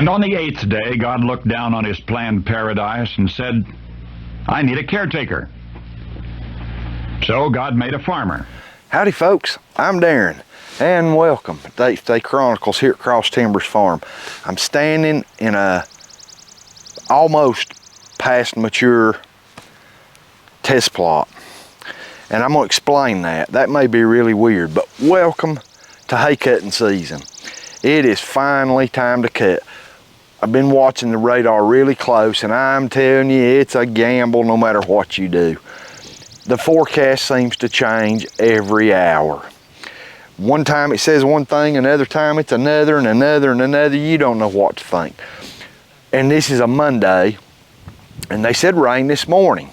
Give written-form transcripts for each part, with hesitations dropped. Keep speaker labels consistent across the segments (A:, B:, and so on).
A: And on the 8th day, God looked down on his planned paradise and said, I need a caretaker. So God made a farmer.
B: Howdy folks, I'm Darren, and welcome to 8th Day Chronicles here at Cross Timbers Farm. I'm standing in a almost past mature test plot, and I'm going to explain that. That may be really weird, but welcome to hay cutting season. It is finally time to cut. I've been watching the radar really close, and I'm telling you, it's a gamble no matter what you do. The forecast seems to change every hour. One time it says one thing, another time it's another, and another, and another. You don't know what to think. And this is a Monday, and they said rain this morning.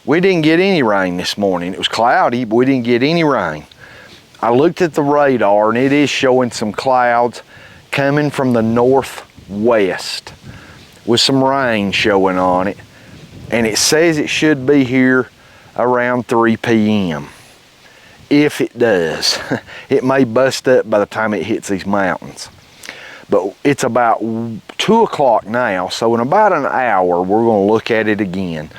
B: We didn't get any rain this morning. It was cloudy, but we didn't get any rain. I looked at the radar, and it is showing some clouds coming from the northwest with some rain showing on it. And it says it should be here around 3 p.m. If it does. It may bust up by the time it hits these mountains. But it's about 2 o'clock now, so in about an hour we're going to look at it again.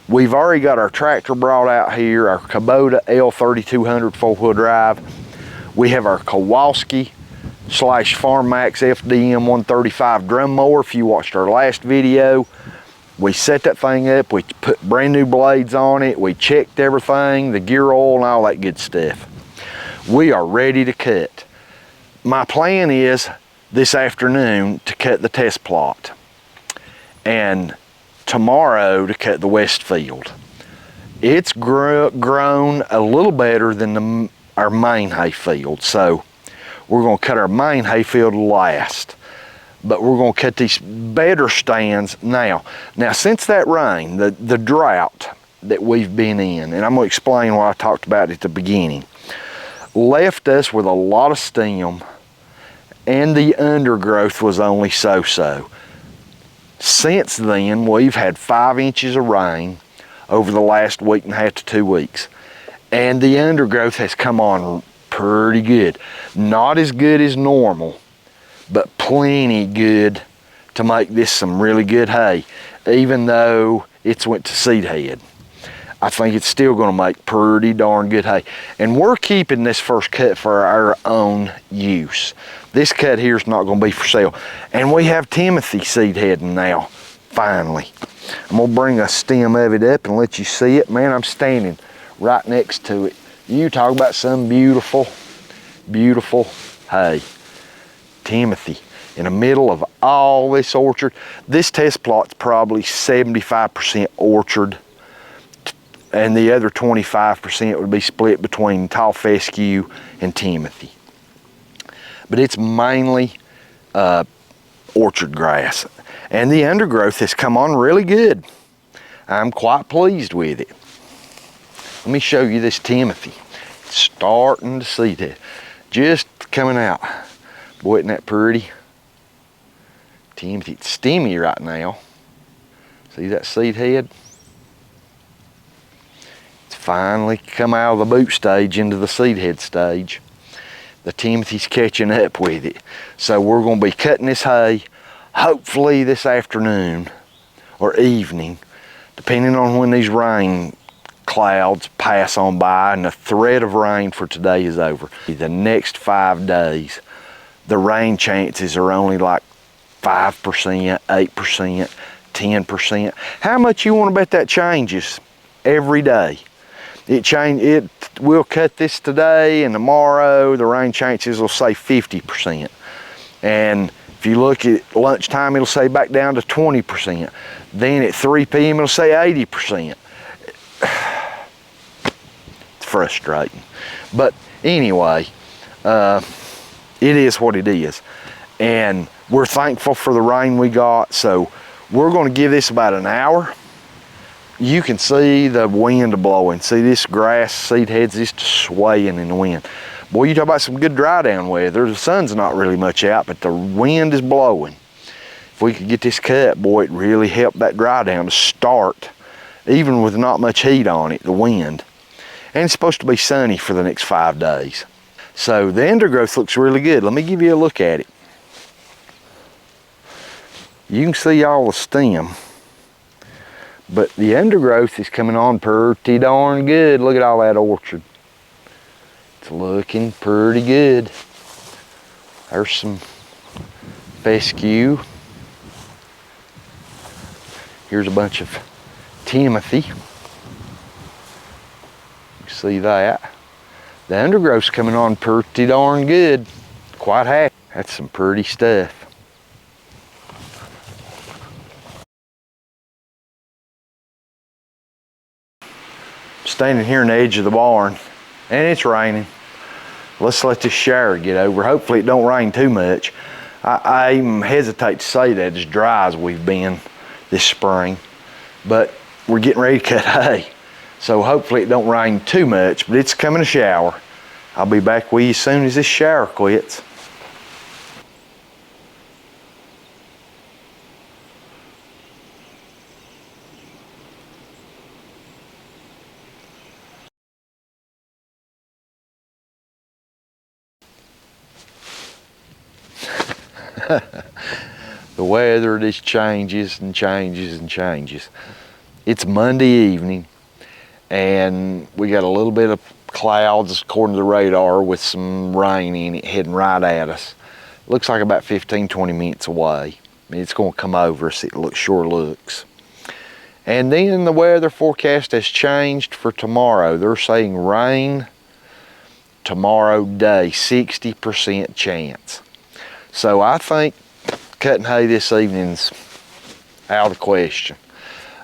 B: We've already got our tractor brought out here, our Kubota L3200 4-wheel drive. We have our Kowalski / FarmMax FDM 135 drum mower. If you watched our last video, we set that thing up, we put brand new blades on it, we checked everything, the gear oil and all that good stuff. We are ready to cut. My plan is this afternoon to cut the test plot, and tomorrow to cut the west field. It's grown a little better than our main hay field, so we're going to cut our main hay field last. But we're going to cut these better stands now. Now, since that rain, the drought that we've been in, and I'm going to explain what I talked about at the beginning, left us with a lot of stem, and the undergrowth was only so-so. Since then, we've had 5 inches of rain over the last week and a half to 2 weeks, and the undergrowth has come on pretty good. Not as good as normal, but plenty good to make this some really good hay. Even though it's went to seed head, I think it's still going to make pretty darn good hay. And we're keeping this first cut for our own use. This cut here is not going to be for sale. And we have Timothy seed heading now, finally. I'm going to bring a stem of it up and let you see it. Man, I'm standing right next to it. You talk about some beautiful, beautiful hay. Timothy in the middle of all this orchard. This test plot's probably 75% orchard, and the other 25% would be split between tall fescue and Timothy. But it's mainly orchard grass, and the undergrowth has come on really good. I'm quite pleased with it. Let me show you this Timothy. It's starting to seed head, just coming out. Boy, isn't that pretty? Timothy, it's steamy right now. See that seed head? It's finally come out of the boot stage into the seed head stage. The Timothy's catching up with it. So we're going to be cutting this hay hopefully this afternoon or evening, depending on when these rain clouds pass on by and the threat of rain for today is over. The next 5 days, the rain chances are only like 5%, 8%, 10%. How much you want to bet that changes every day? It will cut this today, and tomorrow the rain chances will say 50%. And if you look at lunchtime, it'll say back down to 20%. Then at 3 p.m. it'll say 80%. It's frustrating. But anyway, it is what it is, and we're thankful for the rain we got. So we're going to give this about an hour. You can see the wind blowing. See this grass seed heads just swaying in the wind. Boy, you talk about some good dry down weather. The sun's not really much out, but the wind is blowing. If we could get this cut, boy, it really helped that dry down to start, even with not much heat on it, the wind. And it's supposed to be sunny for the next 5 days. So the undergrowth looks really good. Let me give you a look at it. You can see all the stem, but the undergrowth is coming on pretty darn good. Look at all that orchard. It's looking pretty good. There's some fescue. Here's a bunch of Timothy. You see that? The undergrowth's coming on pretty darn good. Quite happy. That's some pretty stuff. Standing here on the edge of the barn, and it's raining. Let's let this shower get over. Hopefully it don't rain too much. I even hesitate to say that as dry as we've been this spring, but we're getting ready to cut hay. So hopefully it don't rain too much, but it's coming a shower. I'll be back with you as soon as this shower quits. The weather just changes and changes and changes. It's Monday evening, and we got a little bit of clouds according to the radar with some rain in it heading right at us. Looks like about 15-20 minutes away. It's going to come over us, it sure looks. And then the weather forecast has changed for tomorrow. They're saying rain tomorrow day, 60% chance. So I think cutting hay this evening's out of the question.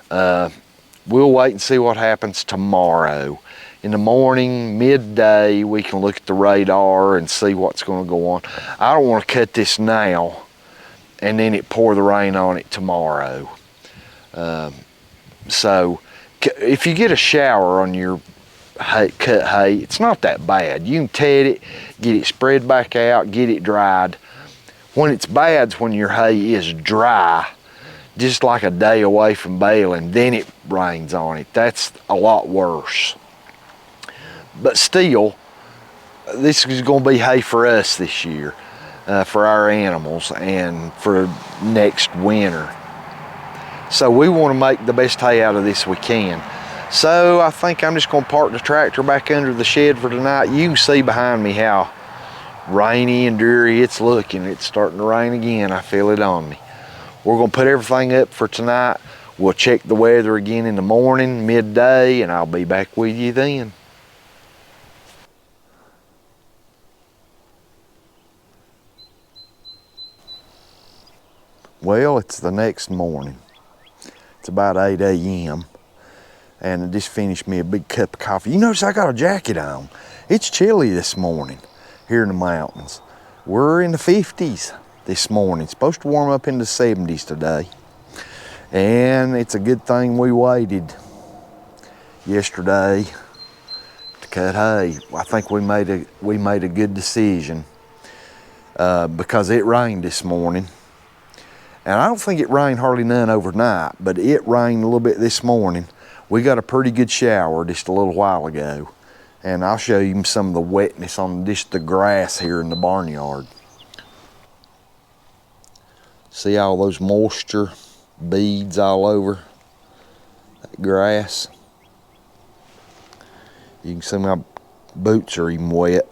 B: We'll wait and see what happens tomorrow. In the morning, midday, we can look at the radar and see what's going to go on. I don't want to cut this now and then it pour the rain on it tomorrow. So if you get a shower on your cut hay, it's not that bad. You can ted it, get it spread back out, get it dried. When it's bad is when your hay is dry, just like a day away from baling, then it rains on it. That's a lot worse. But still, this is going to be hay for us this year, for our animals and for next winter. So we want to make the best hay out of this we can. So I think I'm just going to park the tractor back under the shed for tonight. You can see behind me how rainy and dreary it's looking. It's starting to rain again. I feel it on me. We're going to put everything up for tonight. We'll check the weather again in the morning, midday, and I'll be back with you then. Well, it's the next morning. It's about 8 a.m. and I just finished me a big cup of coffee. You notice I got a jacket on. It's chilly this morning here in the mountains. We're in the 50s this morning. It's supposed to warm up in the 70s today. And it's a good thing we waited yesterday to cut hay. I think we made a good decision because it rained this morning. And I don't think it rained hardly none overnight, but it rained a little bit this morning. We got a pretty good shower just a little while ago. And I'll show you some of the wetness on just the grass here in the barnyard. See all those moisture beads all over that grass? You can see my boots are even wet.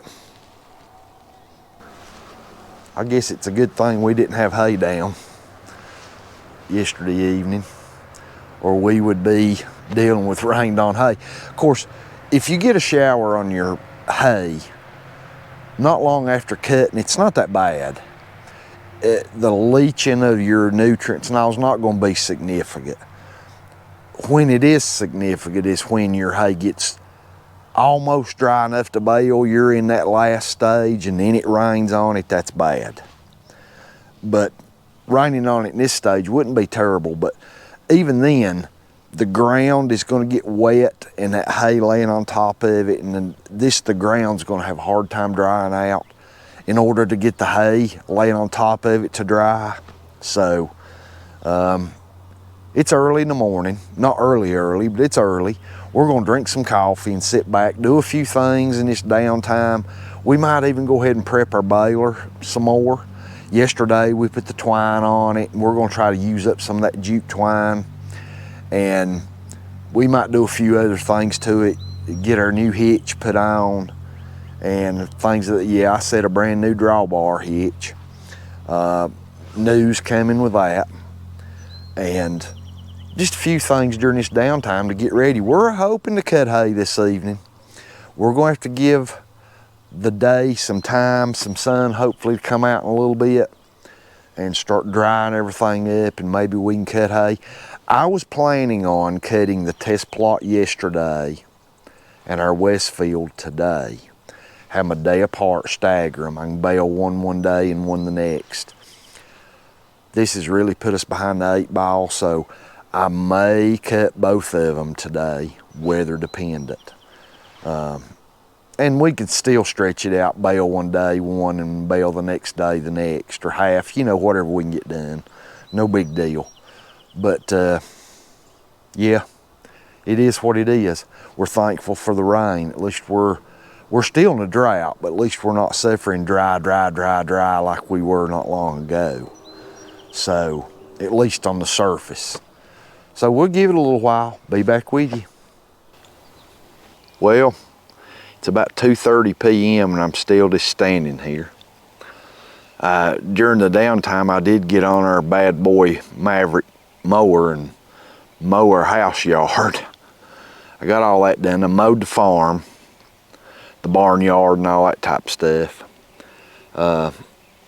B: I guess it's a good thing we didn't have hay down yesterday evening, or we would be dealing with rained on hay. Of course, if you get a shower on your hay not long after cutting, it's not that bad. The leaching of your nutrients now is not going to be significant. When it is significant is when your hay gets almost dry enough to bale, you're in that last stage, and then it rains on it. That's bad. But raining on it in this stage wouldn't be terrible, but even then, the ground is going to get wet and that hay laying on top of it, and then the ground's going to have a hard time drying out in order to get the hay laying on top of it to dry. So it's early in the morning, not early, but it's early. We're going to drink some coffee and sit back, do a few things in this downtime. We might even go ahead and prep our baler some more. Yesterday we put the twine on it, and we're gonna try to use up some of that jute twine, and we might do a few other things to it, get our new hitch put on, and things that, yeah, I set a brand new drawbar hitch. News coming with that, and just a few things during this downtime to get ready. We're hoping to cut hay this evening. We're going to have to give the day some time, some sun, hopefully to come out in a little bit and start drying everything up, and maybe we can cut hay. I was planning on cutting the test plot yesterday and our west field today. Have them a day apart, stagger them. I can bale one day and one the next. This has really put us behind the 8 ball, so I may cut both of them today, weather dependent. And we could still stretch it out, bale one day one and bale the next day the next, or half, you know, whatever we can get done. No big deal. But yeah, it is what it is. We're thankful for the rain. At least we're still in a drought, but at least we're not suffering dry like we were not long ago. So, at least on the surface. So we'll give it a little while, be back with you. Well, it's about 2:30 p.m. and I'm still just standing here. During the downtime, I did get on our bad boy Maverick mower and mow our house yard. I got all that done. I mowed the farm, the barnyard and all that type of stuff.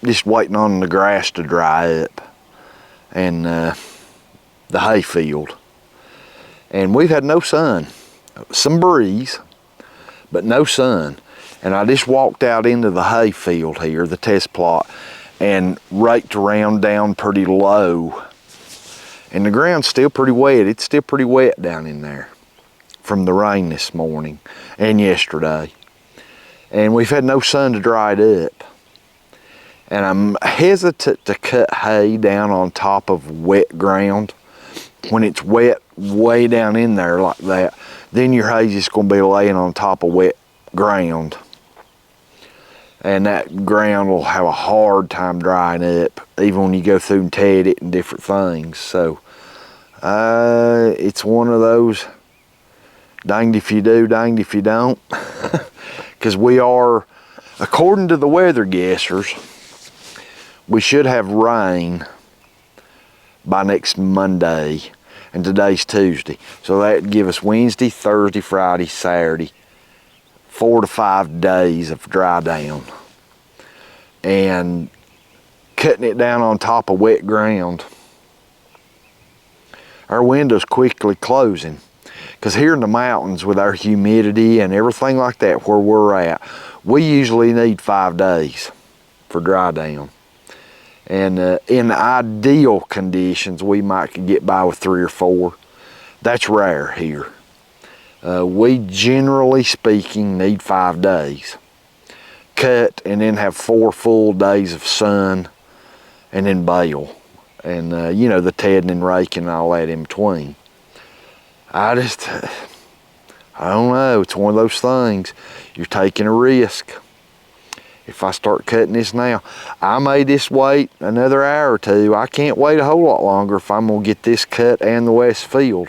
B: Just waiting on the grass to dry up and the hay field. And we've had no sun. Some breeze, but no sun. And I just walked out into the hay field here, the test plot, and raked around down pretty low. And the ground's still pretty wet. It's still pretty wet down in there from the rain this morning and yesterday. And we've had no sun to dry it up. And I'm hesitant to cut hay down on top of wet ground. When it's wet way down in there like that, then your hay's just gonna be laying on top of wet ground. And that ground will have a hard time drying up, even when you go through and ted it and different things. So it's one of those danged if you do, danged if you don't. Because we are, according to the weather guessers, we should have rain by next Monday, and today's Tuesday. So that'd give us Wednesday, Thursday, Friday, Saturday, 4 to 5 days of dry down. And cutting it down on top of wet ground, our window's quickly closing. Because here in the mountains with our humidity and everything like that where we're at, we usually need 5 days for dry down. And in ideal conditions, we might could get by with 3 or 4. That's rare here. We generally speaking need 5 days. Cut and then have 4 full days of sun and then bale. And you know, the tedding and raking and all that in between. I don't know, it's one of those things. You're taking a risk. If I start cutting this now, I may just wait another hour or 2. I can't wait a whole lot longer if I'm gonna get this cut and the west field.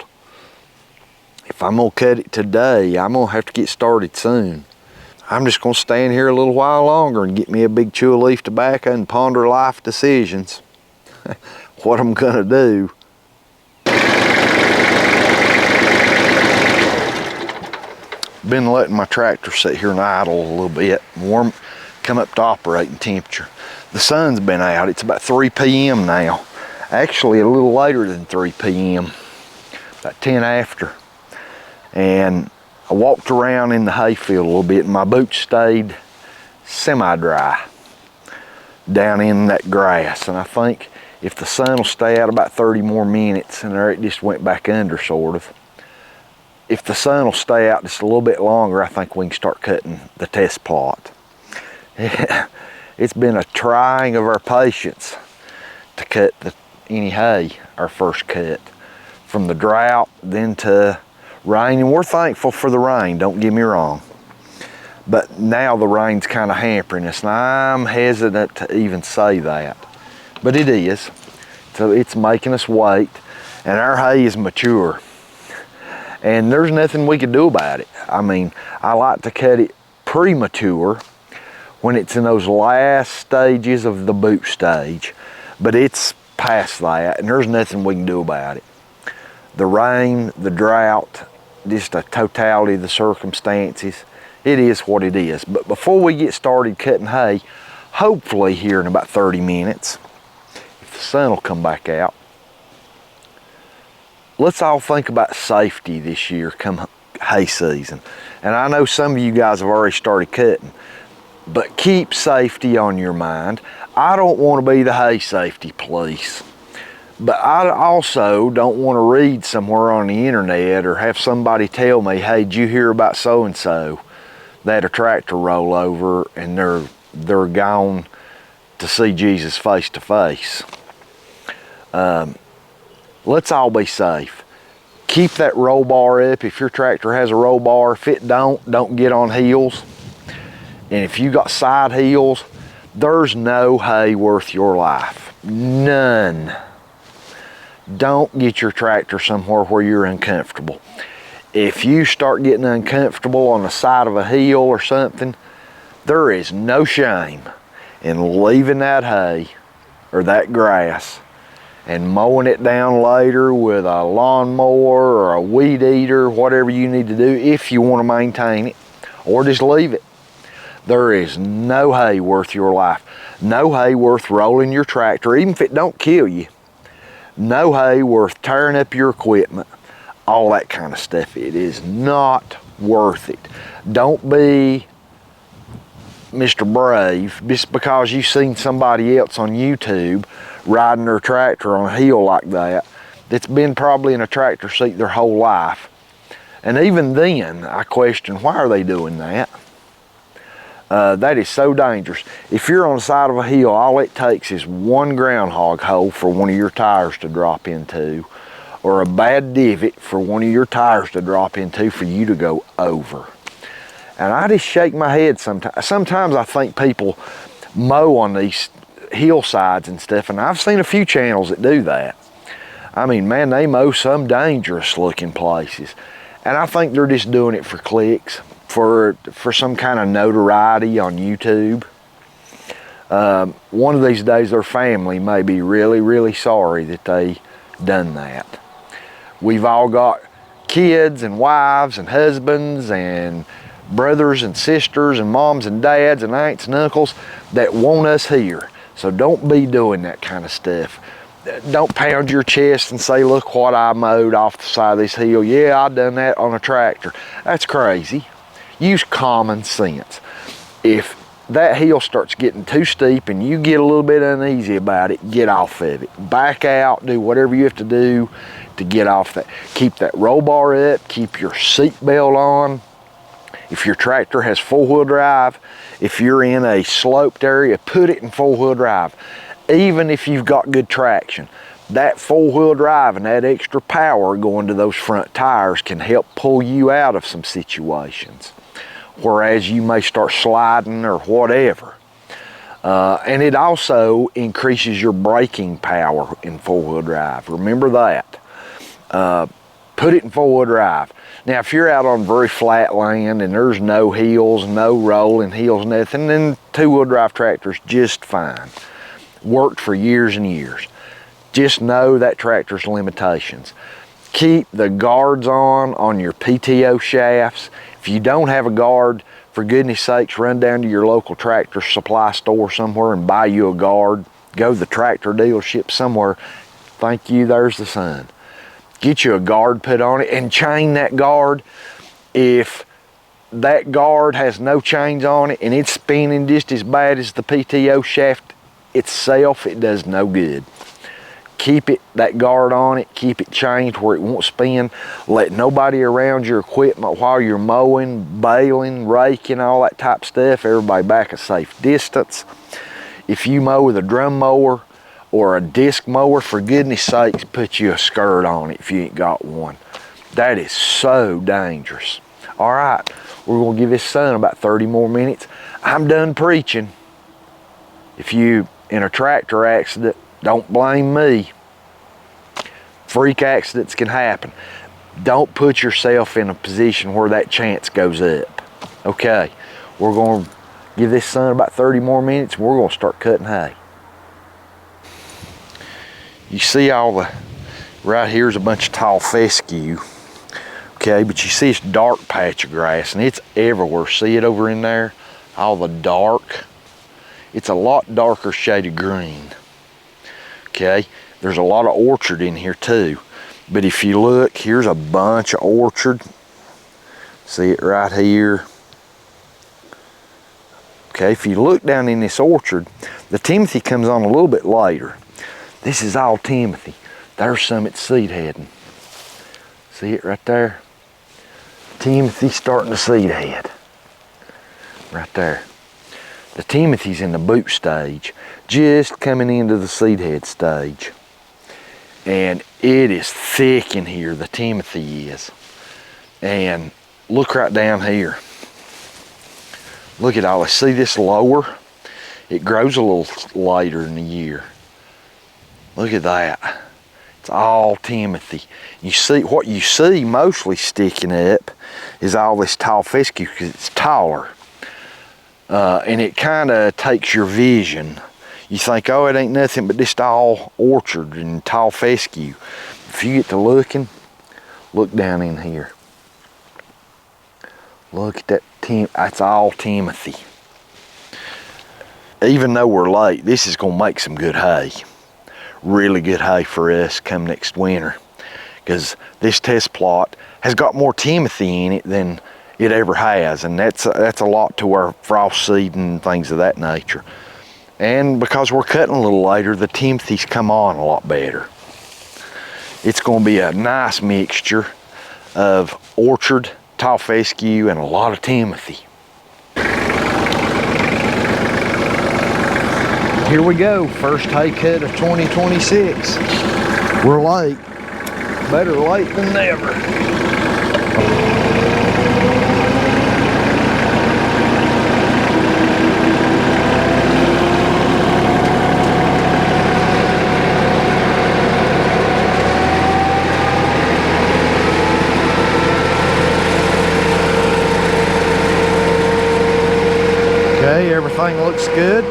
B: If I'm gonna cut it today, I'm gonna have to get started soon. I'm just gonna stand here a little while longer and get me a big chew of leaf tobacco and ponder life decisions. What I'm gonna do. Been letting my tractor sit here and idle a little bit, come up to operating temperature. The sun's been out. It's about 3 p.m. now. Actually a little later than 3 p.m. About 10 after. And I walked around in the hayfield a little bit and my boots stayed semi-dry down in that grass. And I think if the sun will stay out about 30 more minutes, and there it just went back under sort of. If the sun will stay out just a little bit longer, I think we can start cutting the test plot. It's been a trying of our patience to cut any hay, our first cut. From the drought, then to rain, and we're thankful for the rain, don't get me wrong. But now the rain's kind of hampering us, and I'm hesitant to even say that. But it is. So it's making us wait, and our hay is mature. And there's nothing we can do about it. I mean, I like to cut it premature when it's in those last stages of the boot stage, but it's past that, and there's nothing we can do about it. The rain, the drought, just the totality of the circumstances, it is what it is. But before we get started cutting hay, hopefully here in about 30 minutes, if the sun will come back out, let's all think about safety this year come hay season. And I know some of you guys have already started cutting, but keep safety on your mind. I don't want to be the hay safety police, but I also don't want to read somewhere on the internet or have somebody tell me, hey, did you hear about so-and-so that a tractor roll over and they're gone to see Jesus face to face. Let's all be safe. Keep that roll bar up if your tractor has a roll bar. If it don't get on heels. And if you got side heels, there's no hay worth your life. None. Don't get your tractor somewhere where you're uncomfortable. If you start getting uncomfortable on the side of a hill or something, there is no shame in leaving that hay or that grass and mowing it down later with a lawnmower or a weed eater, whatever you need to do if you want to maintain it, or just leave it. There is no hay worth your life. No hay worth rolling your tractor, even if it don't kill you. No hay worth tearing up your equipment, all that kind of stuff. It is not worth it. Don't be Mr. Brave just because you've seen somebody else on YouTube riding their tractor on a hill like that, that's been probably in a tractor seat their whole life. And even then, I question, why are they doing that? That is so dangerous. If you're on the side of a hill, all it takes is one groundhog hole for one of your tires to drop into, or a bad divot for one of your tires to drop into for you to go over. And I just shake my head sometimes. Sometimes I think people mow on these hillsides and stuff, and I've seen a few channels that do that. I mean, man, they mow some dangerous looking places. And I think they're just doing it for clicks, for some kind of notoriety on YouTube. One of these days their family may be really, really sorry that they done that. We've all got kids and wives and husbands and brothers and sisters and moms and dads and aunts and uncles that want us here. So don't be doing that kind of stuff. Don't pound your chest and say, look what I mowed off the side of this hill. Yeah, I done that on a tractor. That's crazy. Use common sense. If that hill starts getting too steep and you get a little bit uneasy about it, get off of it. Back out, do whatever you have to do to get off that. Keep that roll bar up, keep your seat belt on. If your tractor has four-wheel drive, if you're in a sloped area, put it in four-wheel drive. Even if you've got good traction, that four-wheel drive and that extra power going to those front tires can help pull you out of some situations, whereas you may start sliding or whatever. And it also increases your braking power in four-wheel drive. Remember that. Put it in four-wheel drive. Now, if you're out on very flat land and there's no hills, no rolling hills, nothing, then two-wheel drive tractor's just fine. Worked for years and years. Just know that tractor's limitations. Keep the guards on your PTO shafts. If you don't have a guard, for goodness sakes, run down to your local tractor supply store somewhere and buy you a guard. Go to the tractor dealership somewhere. Thank you, there's the sun. Get you a guard put on it and chain that guard. If that guard has no chains on it and it's spinning just as bad as the PTO shaft itself, it does no good. Keep that guard on it, keep it chained where it won't spin. Let nobody around your equipment while you're mowing, baling, raking, all that type of stuff. Everybody back a safe distance. If you mow with a drum mower or a disc mower, for goodness sakes, put you a skirt on it if you ain't got one. That is so dangerous. All right, We're gonna give this sun about 30 more minutes. I'm done preaching. If you in a tractor accident, don't blame me. Freak accidents can happen. Don't put yourself in a position where that chance goes up. Okay, we're gonna give this sun about 30 more minutes and we're gonna start cutting hay. You see right here's a bunch of tall fescue. Okay, but you see this dark patch of grass and it's everywhere. See it over in there? All the dark. It's a lot darker shade of green. Okay, there's a lot of orchard in here too. But if you look, here's a bunch of orchard. See it right here. Okay, if you look down in this orchard, the Timothy comes on a little bit later. This is all Timothy. There's some at seed heading. See it right there? Timothy starting to seed head. Right there. The Timothy's in the boot stage, just coming into the seed head stage. And it is thick in here, the Timothy is. And look right down here. Look at all this. See this lower? It grows a little later in the year. Look at that. It's all Timothy. You see, what you see mostly sticking up is all this tall fescue because it's taller. And it kind of takes your vision. You think, oh, it ain't nothing but just all orchard and tall fescue. If you get to looking, look down in here. Look at that, that's all Timothy. Even though we're late, this is gonna make some good hay. Really good hay for us come next winter. Because this test plot has got more Timothy in it than it ever has. And that's a lot to our frost seed and things of that nature. And because we're cutting a little later, the Timothy's come on a lot better. It's gonna be a nice mixture of orchard, tall fescue, and a lot of Timothy. Here we go, first hay cut of 2026. We're late, better late than never. Okay, everything looks good.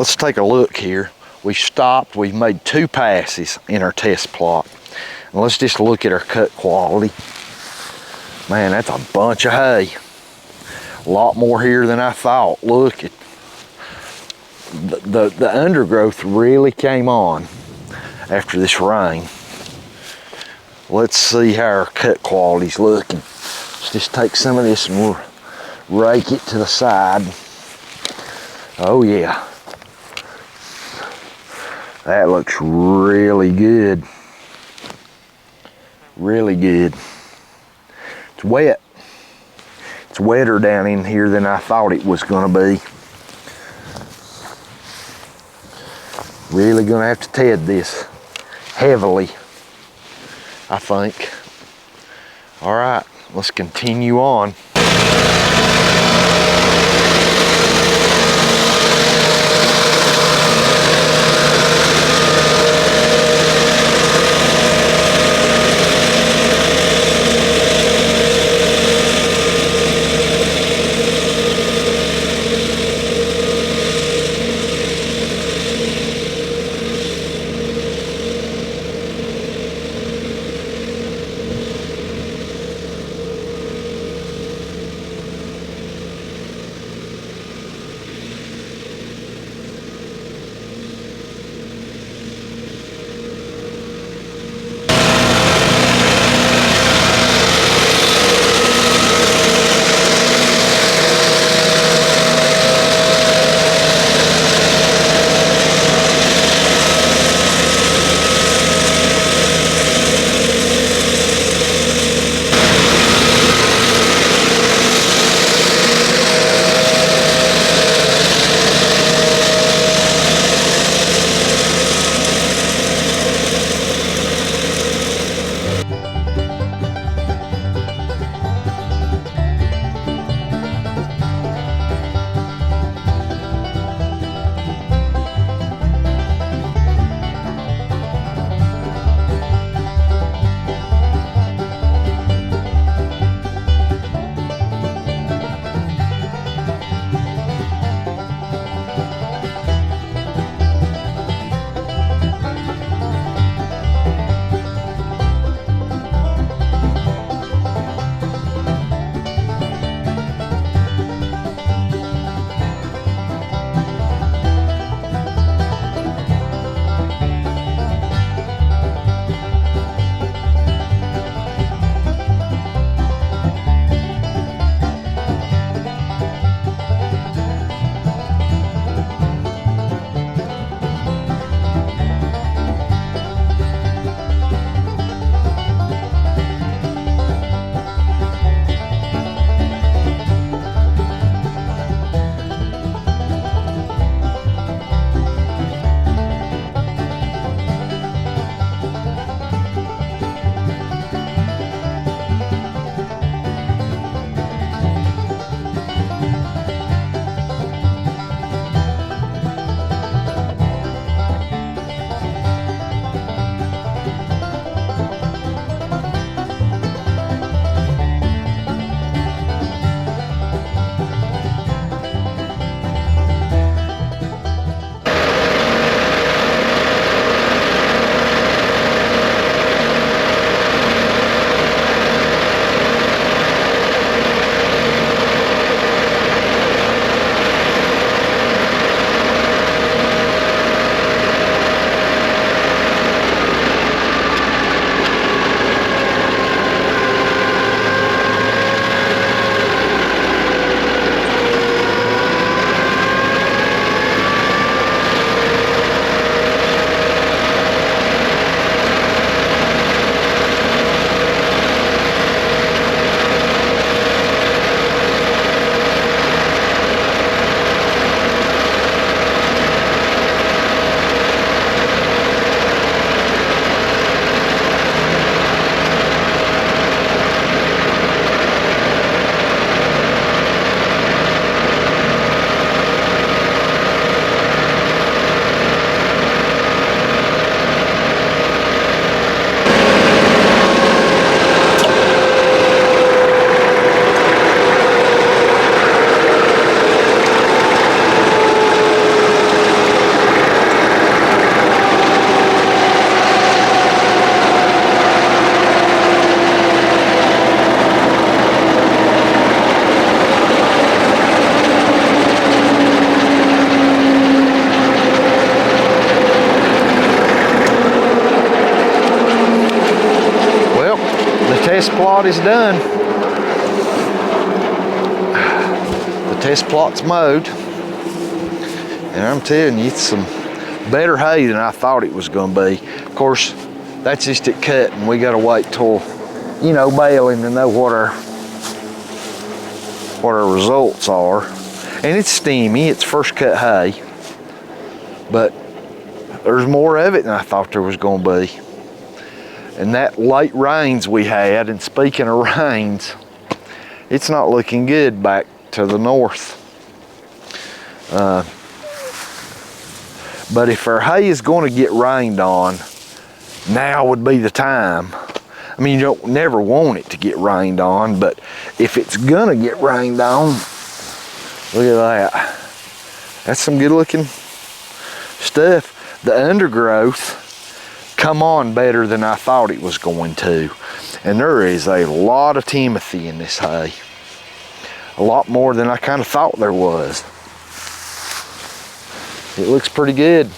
B: let's take a look here. We stopped, we've made 2 passes in our test plot. And let's just look at our cut quality. Man, that's a bunch of hay. A lot more here than I thought. Look at the undergrowth really came on after this rain. Let's see how our cut quality's looking. Let's just take some of this and we'll rake it to the side. Oh yeah. That looks really good. Really good. It's wet. It's wetter down in here than I thought it was gonna be. Really gonna have to ted this heavily, I think. All right, let's continue on. test plot is done. The test plot's mowed. And I'm telling you, it's some better hay than I thought it was gonna be. Of course, that's just at cutting. We gotta wait till, you know, baling to know what our results are. And it's steamy, it's first cut hay, but there's more of it than I thought there was gonna be. And that late rains we had, and speaking of rains, it's not looking good back to the north. But if our hay is going to get rained on, now would be the time. I mean, you don't never want it to get rained on, but if it's gonna get rained on, look at that. That's some good looking stuff. The undergrowth come on better than I thought it was going to. And there is a lot of Timothy in this hay. A lot more than I kind of thought there was. It looks pretty good.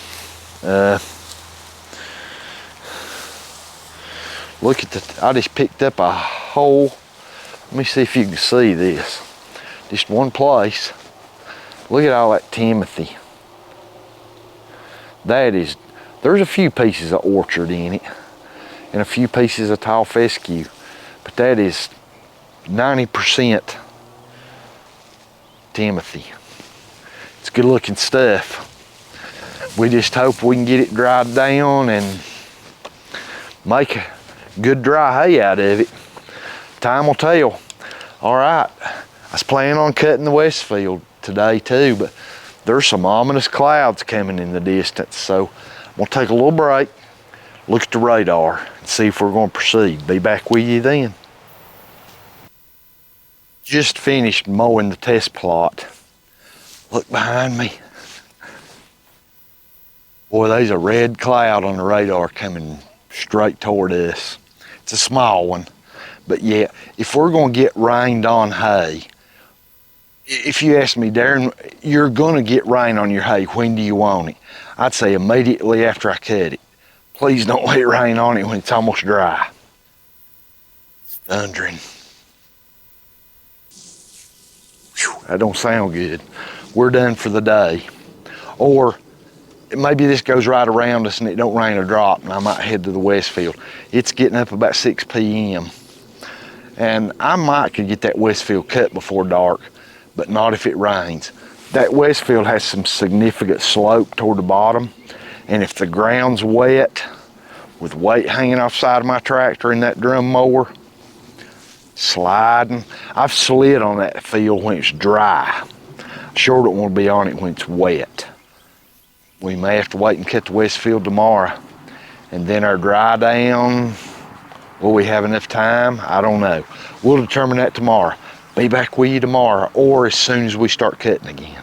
B: Look at I just picked up a whole, let me see if you can see this. Just one place. Look at all that Timothy. There's a few pieces of orchard in it and a few pieces of tall fescue, but that is 90% Timothy. It's good looking stuff. We just hope we can get it dried down and make a good dry hay out of it. Time will tell. All right, I was planning on cutting the west field today too, but there's some ominous clouds coming in the distance, so I'm gonna take a little break, look at the radar, and see if we're gonna proceed. Be back with you then. Just finished mowing the test plot. Look behind me. Boy, there's a red cloud on the radar coming straight toward us. It's a small one, but yeah, if we're gonna get rained on hay, if you ask me, Darren, you're gonna get rain on your hay, when do you want it? I'd say immediately after I cut it. Please don't let it rain on it when it's almost dry. It's thundering. Whew, that don't sound good. We're done for the day. Or maybe this goes right around us and it don't rain a drop and I might head to the west field. It's getting up about 6 p.m. and I might could get that west field cut before dark, but not if it rains. That west field has some significant slope toward the bottom, and if the ground's wet with weight hanging off the side of my tractor in that drum mower, sliding. I've slid on that field when it's dry. Sure don't want to be on it when it's wet. We may have to wait and cut the west field tomorrow. And then our dry down, will we have enough time? I don't know. We'll determine that tomorrow. Be back with you tomorrow or as soon as we start cutting again.